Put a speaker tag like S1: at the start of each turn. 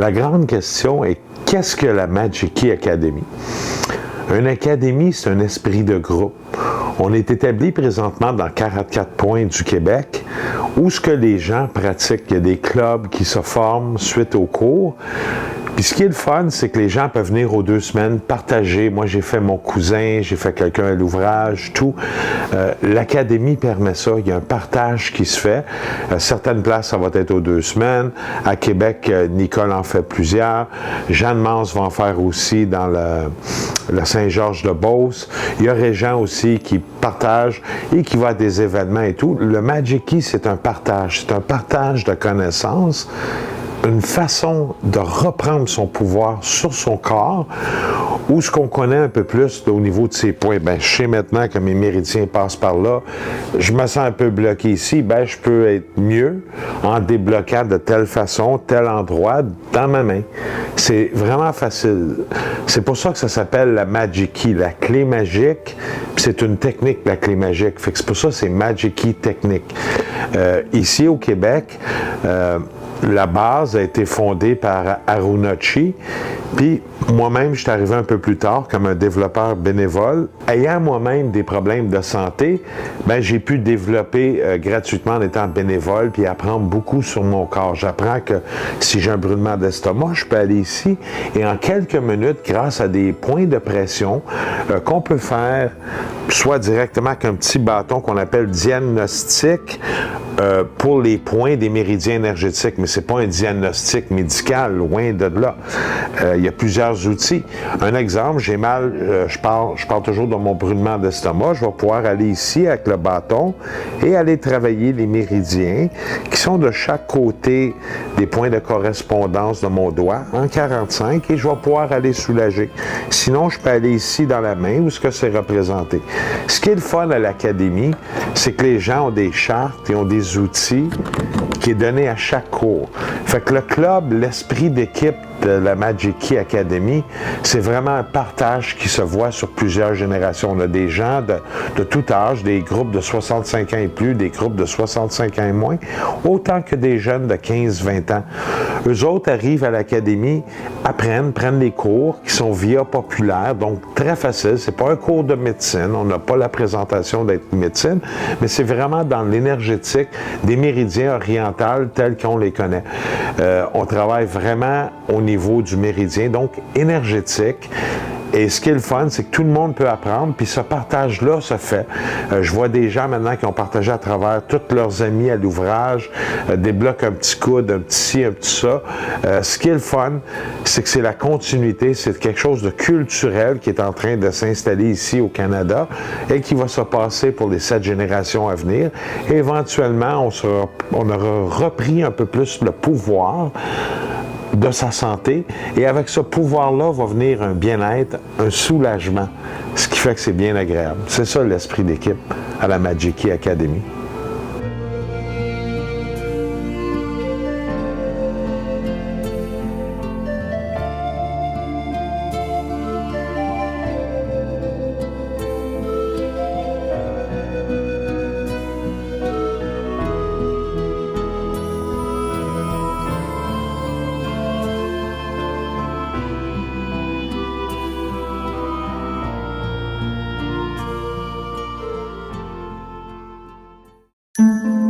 S1: La grande question est, qu'est-ce que la Magic Key Academy? Une académie, c'est un esprit de groupe. On est établi présentement dans 44 points du Québec où ce que les gens pratiquent. Il y a des clubs qui se forment suite aux cours. Puis ce qui est le fun, c'est que les gens peuvent venir aux 2 semaines partager. Moi, j'ai fait mon cousin, j'ai fait quelqu'un à l'ouvrage, tout. L'académie permet ça. Il y a un partage qui se fait. Certaines places, ça va être aux 2 semaines. À Québec, Nicole en fait plusieurs. Jeanne Mance va en faire aussi dans le Saint-Georges-de-Beauce. Il y a Régent aussi qui partage et qui va à des événements et tout. Le Magic Key, c'est un partage. C'est un partage de connaissances, une façon de reprendre son pouvoir sur son corps, où ce qu'on connaît un peu plus au niveau de ses points. Ben, je sais maintenant que mes méridiens passent par là. Je me sens un peu bloqué ici. Ben, je peux être mieux en débloquant de telle façon, tel endroit, dans ma main. C'est vraiment facile. C'est pour ça que ça s'appelle la Magic Key, la clé magique. C'est une technique, la clé magique. Fait que c'est pour ça que c'est Magic Key technique. Ici au Québec, la base a été fondée par Arunochi, puis moi-même, je suis arrivé un peu plus tard comme un développeur bénévole. Ayant moi-même des problèmes de santé, ben, j'ai pu développer gratuitement en étant bénévole puis apprendre beaucoup sur mon corps. J'apprends que si j'ai un brûlement d'estomac, je peux aller ici et en quelques minutes, grâce à des points de pression qu'on peut faire, soit directement avec un petit bâton qu'on appelle diagnostic, pour les points des méridiens énergétiques, mais c'est pas un diagnostic médical, loin de là. Il y a plusieurs outils. Un exemple, j'ai mal, je parle toujours de mon brûlement d'estomac, je vais pouvoir aller ici avec le bâton et aller travailler les méridiens qui sont de chaque côté des points de correspondance de mon doigt en 45 et je vais pouvoir aller soulager. Sinon, je peux aller ici dans la main où ce que c'est représenté. Ce qui est le fun à l'académie, c'est que les gens ont des chartes et ont des outils qui est donné à chaque cours. Fait que le club, l'esprit d'équipe de la Magic Key Academy, c'est vraiment un partage qui se voit sur plusieurs générations. On a des gens de tout âge, des groupes de 65 ans et plus, des groupes de 65 ans et moins, autant que des jeunes de 15-20 ans. Eux autres arrivent à l'académie, apprennent, prennent les cours qui sont via populaire, donc très facile. C'est pas un cours de médecine, on n'a pas la présentation d'être médecine, mais c'est vraiment dans l'énergétique des méridiens orientaux tels qu'on les connaît. On travaille vraiment au niveau du méridien, donc énergétique. Et ce qui est le fun, c'est que tout le monde peut apprendre, puis ce partage-là se fait. Je vois des gens maintenant qui ont partagé à travers tous leurs amis à l'ouvrage, débloquent un petit coude, un petit ci, un petit ça. Ce qui est le fun, c'est que c'est la continuité, c'est quelque chose de culturel qui est en train de s'installer ici au Canada et qui va se passer pour les 7 générations à venir. Et éventuellement, on aura repris un peu plus le pouvoir de sa santé, et avec ce pouvoir-là va venir un bien-être, un soulagement, ce qui fait que c'est bien agréable. C'est ça l'esprit d'équipe à la Magic Key Academy.
S2: Mm-hmm.